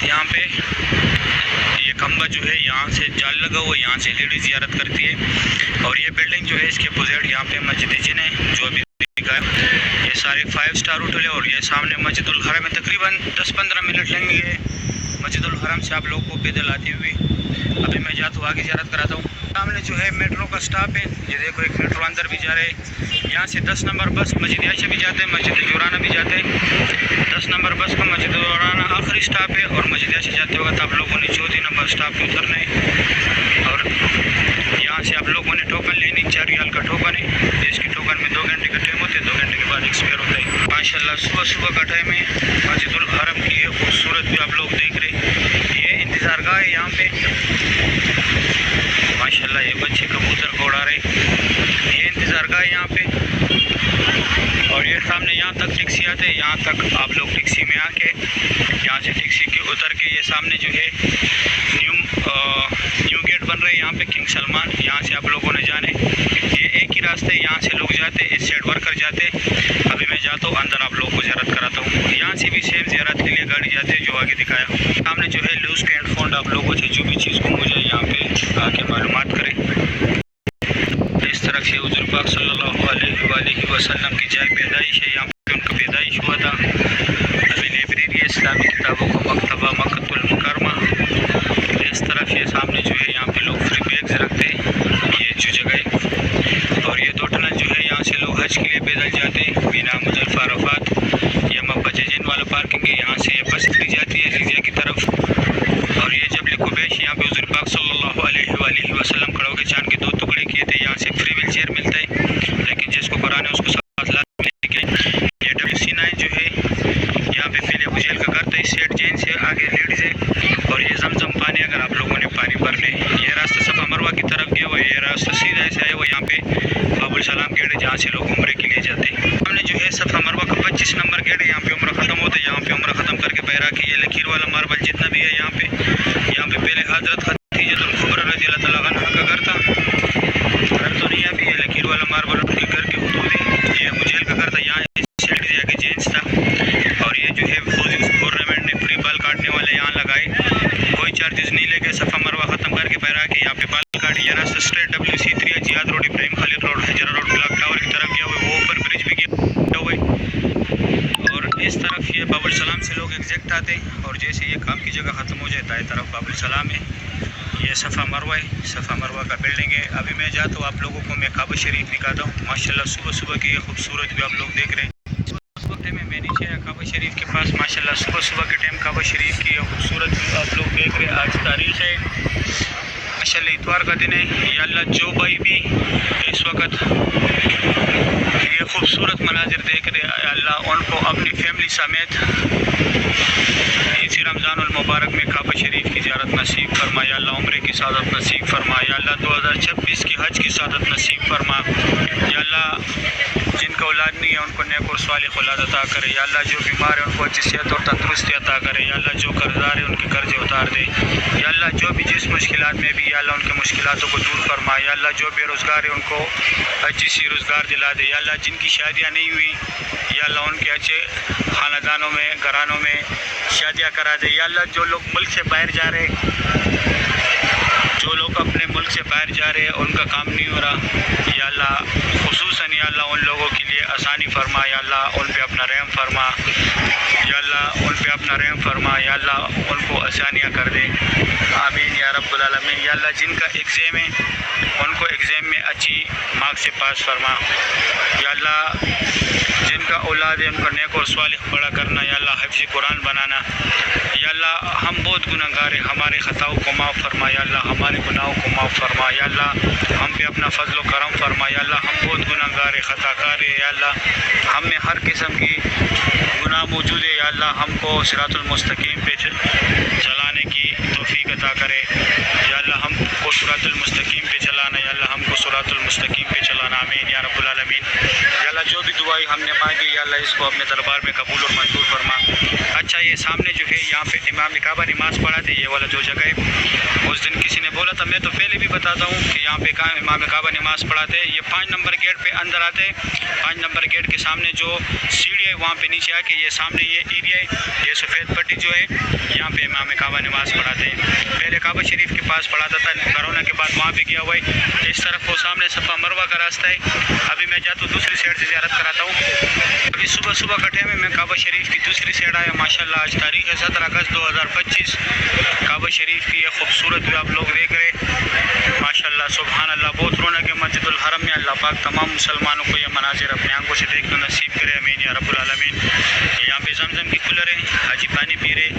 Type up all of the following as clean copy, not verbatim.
यहाँ पे ये खंबा जो है यहाँ से जाल लगा हुआ, यहाँ से लेडीज ज़ियारत करती है। और ये बिल्डिंग जो है इसके अपोजिट यहाँ पे मस्जिद जिन है जो अभी ये सारे 5 स्टार होटल है। और ये सामने मस्जिदुल हरम में तकरीबन 10-15 मिनट लगेंगे मस्जिदुल हरम से आप लोग को पैदल आती हुई। अभी मैं जाता हूँ आगे ज़ियारत कराता हूँ। सामने जो है मेट्रो का स्टॉप है, ये देखो एक मेट्रो अंदर भी जा रहे हैं। यहाँ से 10 नंबर बस मस्जिद आयशा भी जाते हैं, मस्जिद जोराना भी जाते हैं। 10 नंबर बस का मस्जिद जोराना आखिरी स्टॉप है और मस्जिद आयशा जाते वक्त आप लोगों ने 4 नंबर स्टॉप पे उतरना है। और यहाँ से आप लोगों ने टोकन लेनी, 4 रियाल का टोकन है। इसकी टोकन में 2 घंटे का टाइम होता है, 2 घंटे के बाद एक्सपायर होता है। माशाल्लाह सुबह का टाइम है। मस्जिदुल हरम की ये खूबसूरत भी आप लोग देख रहे हैं। ये इंतज़ार गाह है यहाँ पे, माशाल्लाह ये बच्चे कबूतर को उड़ा रहे। ये इंतज़ार गाह है यहाँ पे। और ये सामने यहाँ तक टैक्सी आते हैं, यहाँ तक आप लोग टैक्सी में आके यहाँ से टैक्सी के उतर के ये सामने जो है न्यू गेट बन रहे हैं यहाँ पे किंग सलमान, यहाँ से आप लोगों ने जाने। ये एक ही रास्ते, यहाँ से लोग जाते, इस साइड वर्कर जाते। अभी मैं जाता हूँ अंदर, आप लोग को ज़ियारत कराता हूँ। यहाँ से भी सेम ज़ियारत के लिए गाड़ी जाती है जो आगे दिखाया। सामने जो है लूज कैंट फाउंड आप लोगों से जो भी चीज़ को मुझे यहाँ पे आके मालूमात करें। इस तरफ से हुज़ूर पाक सल्लल्लाहु अलैहि वसल्लम की जाए पैदाइश है, यहाँ पे उनका पैदाइश हुआ था। अभी लाइब्रेरी है इस्लामी किताबों का मकतबा मक्कतुल मुकरमा। इस तरफ ये सामने जो है यहाँ पे लोग फ्री बैग्स रखते हैं, ये जो जगह है। और ये 2 टनल जो है यहाँ से लोग हज के लिए पैदल जाते हैं। मीना मुज़ल्लिफ़ा अरफ़ात ये मबजन वाला पार्किंग है, यहाँ से ये बस फ्री जाती है रिज़िया की तरफ। और ये जबल कुबैश यहाँ पे हुज़ूर पाक सल्लल्लाहु अलैहि वसल्लम खड़े होकर चांद के 2 टुकड़े किए थे। यहाँ से फ्री व्हील चेयर मिलता है, लेकिन जिसको कराना है उसको साथ लाने के। ये WC9 जो है यहाँ पे पहले बुझेल का घर था, इस साइड जेंट्स है, आगे लेडीज़ है। और ये जमजम पानी अगर आप लोगों ने पानी भरने, ये रास्ता सफ़ा मरवा की तरफ गया हुआ, ये रास्ता सीधा ऐसे आया हुआ यहाँ पे बाबुल सलाम गेट है जहाँ से लोग उम्रे के लिए जाते हैं। हमने जो है सफ़ा मरवा का 25 नंबर गेट है, यहाँ पे उम्र ख़त्म होता है। यहाँ पे उम्र ख़त्म करके पैरा के ये लकीर वाला मार्बल जितना भी है यहाँ पे पहले हज़रत खदीजतुल कुबरा रज़ियल्लाहु अन्हा का घर था। घर तो नहीं है अभी, ये लकीर वाला मार्बल उनके घर के हदूद है। ये मुझेल का घर था, यहाँ साइड से आगे जेंट्स था। और ये जो है गवर्नमेंट ने फ्री बाल काटने वाले यहाँ लगाए, कोई चार्जेस नहीं लेके सफ़ा मरवा ख़त्म करके पैरा के यहाँ पे बाल काटे। ये रास्ता straight WC3 Ziyad road, Ibrahim Khalid road, Hazra road, clock tower की तरफ गया हुआ है। वो ऊपर ब्रिज भी गया हुआ है। और इस तरफ ये बाबुल सलाम से लोग एग्जैक्ट आते हैं। और जैसे ये काम की जगह ख़त्म हो जाता है तरफ बाबुल सलाम है, ये सफ़ा मरवा है, सफ़ा मरवा का बिल्डिंग है। अभी मैं जाता हूँ आप लोगों को मैं काबा शरीफ दिखाता हूँ। माशाल्लाह सुबह की ये खूबसूरत भी आप लोग देख रहे हैं। मैं नीचे काबा शरीफ के पास, माशाल्लाह सुबह के टाइम काबा शरीफ की खूबसूरत भी आप लोग देख रहे हैं। आज तारीख़ है माशाल्लाह इतवार का दिन है। या अल्लाह जो भाई भी इस वक्त ये खूबसूरत मनाजिर देख रहे हैं, अल्लाह उनको अपनी फैमिली समेत इसी रमज़ानुल मुबारक में काबा शरीफ की ज़ियारत नसीब फरमा। या अल्लाह उम्रे की सादत नसीब फरमा। या अल्लाह 2026 की हज की सादत नसीब फरमा। या अल्लाह जिनका औलाद नहीं है उनको नेक और सालिह औलाद अता करे। या अल्लाह जो बीमार है उनको अच्छी सेहत और तंदुरुस्ती अता करे। या अल्लाह जो कर्जदार है उनके कर्जे उतार दे। या अल्लाह जो भी जिस मुश्किलात में भी, या अल्लाह उनके मुश्किलातों को दूर फरमा। या अल्लाह जो बेरोज़गार है उनको अच्छी सी रोज़गार दिला दे। या अल्लाह जिनकी शादियाँ नहीं हुई, या अल्लाह उनके अच्छे ख़ानदानों में घरानों में शादियाँ करा दे। या अल्लाह जो लोग मुल्क से बाहर जा रहे, जो लोग अपने मुल्क से बाहर जा रहे हैं उनका काम नहीं हो रहा, या अल्लाह खुसूसन या अल्लाह उन लोगों के लिए आसानी फरमा। या अल्लाह उन पे अपना रहम फरमा। या अल्लाह उन पे अपना रहम फरमा। या अल्लाह उनको आसानियाँ कर दे। आमीन या रब्बुल आलमीन। या अल्लाह जिनका एग्ज़ाम है उनको एग्ज़ाम में अच्छी मार्क्स से पास फरमा। या अल्लाह जिनका औलाद है उनको नेक और सालिह बड़ा करना। या अल्लाह हिफ्ज़ कुरान बनाना। या अल्लाह हम बहुत गुनहगार हैं, हमारे ख़ताओं को माफ़ फरमा। या अल्लाह हमारे गुनाहों को माफ़ फरमा। या अल्लाह हम पे अपना फजल व करम फरमा। या अल्लाह हम बहुत गुनहगार हैं, ख़ताकार है। या अल्लाह हम में हर किस्म की गुनाह मौजूद है। या अल्लाह हमको सिरातुल मुस्तकीम पे चलाने की तौफीक अता करे। या अल्लाह हमको सिरातुल मुस्तकीम पे चलाना। या अल्लाह हमको सिरातुल मुस्तकीम पे चलाना। आमीन या रब्बुल आलमीन। या अल्लाह जो भी दुआई हमने मांगी, या अल्लाह इसको अपने दरबार में कबूल और मंजूर फरमा। अच्छा ये सामने जो है यहाँ पे इमाम काबा नमाज़ पढ़ाते, ये वाला जो जगह है اس دن کسی نے بولا تھا، میں تو پہلے بھی بتاتا ہوں کہ یہاں پہ امام کعبہ نماز پڑھاتے ہیں. یہ 5 نمبر گیٹ پہ اندر آتے ہیں. 5 نمبر گیٹ کے سامنے جو سیڑھی ہے وہاں پہ نیچے آ کے یہ سامنے یہ ایریا ہے، یہ سفید پٹی جو ہے یہاں پہ امام کعبہ نماز پڑھاتے ہیں. پہلے کعبہ شریف کے پاس پڑھاتا تھا، کرونا کے بعد وہاں پہ گیا ہوا ہے. اس طرف وہ سامنے صفا مروہ کا راستہ ہے. ابھی میں جاتا ہوں دوسری سائڈ سے زیارت کراتا ہوں. ابھی صبح صبح کا ٹائم ہے، میں کعبہ شریف کی دوسری سائڈ آیا. ماشاءاللہ آج تاریخ ہے 17 اگست 2025. کعبہ شریف کی یہ خوبصورت بھی آپ لوگ دیکھ رہے. ماشاءاللہ سبحان اللہ، بہت رونق ہے مسجد الحرم میں. اللہ پاک تمام مسلمانوں کو یہ مناظر اپنے آنکھوں سے دیکھنا نصیب کرے. آمین یا رب العالمین. یہاں پہ زمزم کی کولر ہے، حاجی پانی پی رہے.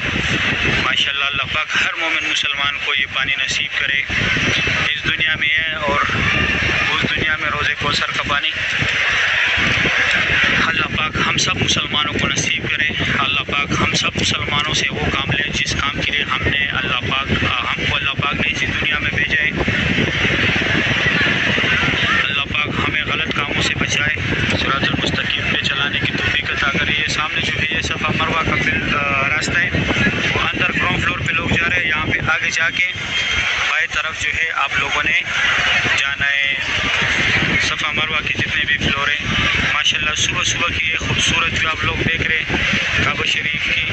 ماشاءاللہ اللہ پاک ہر مومن مسلمان کو یہ پانی نصیب کرے. اس دنیا میں ہے اور اس دنیا میں روزے کوثر کا پانی اللہ پاک ہم سب مسلمانوں کو نصیب کرے. اللہ پاک ہم سب مسلمانوں سے وہ کام لے جس کام کے لیے ہم کو اللہ پاک نے اسی دنیا میں بھیجا ہے. اللہ پاک ہمیں غلط کاموں سے بچائے، صراط المستقیم پہ چلانے کی توفیق عطا کرے. یہ سامنے جو ہے یہ صفا مروہ کا راستہ ہے، وہ اندر گراؤنڈ فلور پہ لوگ جا رہے ہیں. یہاں پہ آگے جا کے بائیں طرف جو ہے آپ لوگوں نے جانا ہے صفا مروہ کے جتنے بھی فلور ہیں. ماشاءاللہ صبح صبح کی یہ خوبصورت جو آپ لوگ دیکھ رہے ہیں کعبہ شریف کی.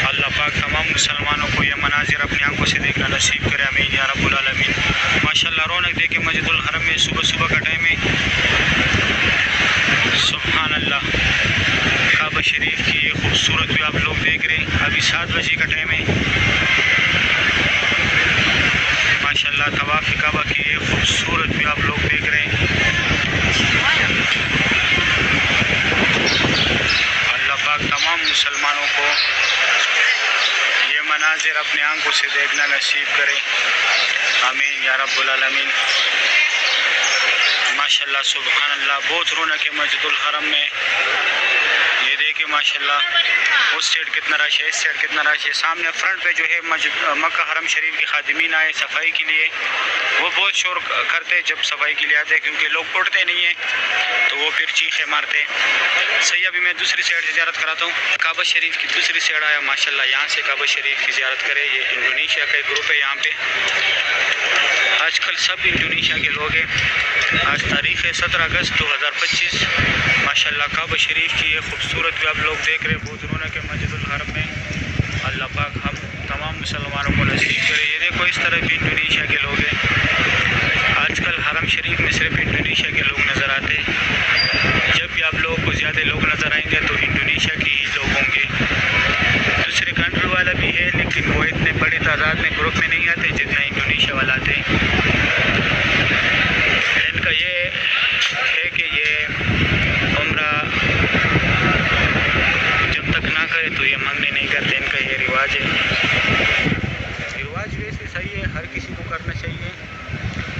اللہ پاک تمام مسلمانوں کو یہ مناظر اپنی آنکھوں سے دیکھنا نصیب کرے. آمین یا رب العالمین. ماشاءاللہ رونق دیکھے مسجد الحرم میں صبح صبح کا ٹائم ہے. سبحان اللہ، کعبہ شریف کی یہ خوبصورت بھی آپ لوگ دیکھ رہے ہیں. ابھی 7 بجے کا ٹائم ہے. ماشاءاللہ طواف کعبہ کی یہ خوبصورت بھی آپ لوگ دیکھ رہے ہیں. اللہ پاک تمام مسلمانوں کو یہ مناظر اپنے آنکھوں سے دیکھنا نصیب کرے. آمین یا رب العالمین. ماشاءاللہ سبحان اللہ، بہت رونق ہے مسجد الحرم میں. یہ دیکھیں ماشاءاللہ اس سائڈ کتنا رش ہے، اس سائڈ کتنا رش ہے. سامنے فرنٹ پہ جو ہے مکہ حرم شریف کے خادمین آئے صفائی کے لیے. وہ بہت شور کرتے جب صفائی کے لیے آتے کیونکہ لوگ اٹھتے نہیں ہیں تو وہ پھر چیخیں مارتے. صحیح، ابھی میں دوسری سائڈ سے زیارت کراتا ہوں. کعبہ شریف کی دوسری سائڈ آیا. ماشاءاللہ یہاں سے کعبہ شریف کی زیارت کرے. یہ انڈونیشیا کا ایک گروپ ہے یہاں پہ. آج کل سب انڈونیشیا کے لوگ ہیں. آج تاریخ ہے 17 اگست 2025. ماشاءاللہ کعبہ شریف کی یہ خوبصورت بھی آپ لوگ دیکھ رہے ہیں. بہت رونق ہے مسجد الحرم میں. اللہ پاک ہم تمام مسلمانوں کو نصیب کرے. یہ دیکھو اس طرح بھی انڈونیشیا کے لوگ ہیں. آج کل حرم شریف میں صرف انڈونیشیا کے لوگ نظر آتے ہیں. جب بھی آپ لوگوں کو زیادہ لوگ نظر آئیں گے تو انڈونیشیا کے ہی لوگ ہوں گے. دوسرے کنٹری والا بھی ہے لیکن وہ اتنے بڑی تعداد میں گروپ میں نہیں آتے جتنا انڈونیشیا والا آتے ہیں. ان کا یہ ہے کہ یہ عمرہ جب تک نہ کرے تو یہ منگنے نہیں کرتے. ان کا یہ رواج ہے. رواج ویسے صحیح ہے، ہر کسی کو کرنا چاہیے،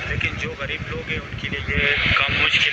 لیکن جو غریب لوگ ہیں ان کے لیے یہ کام مشکل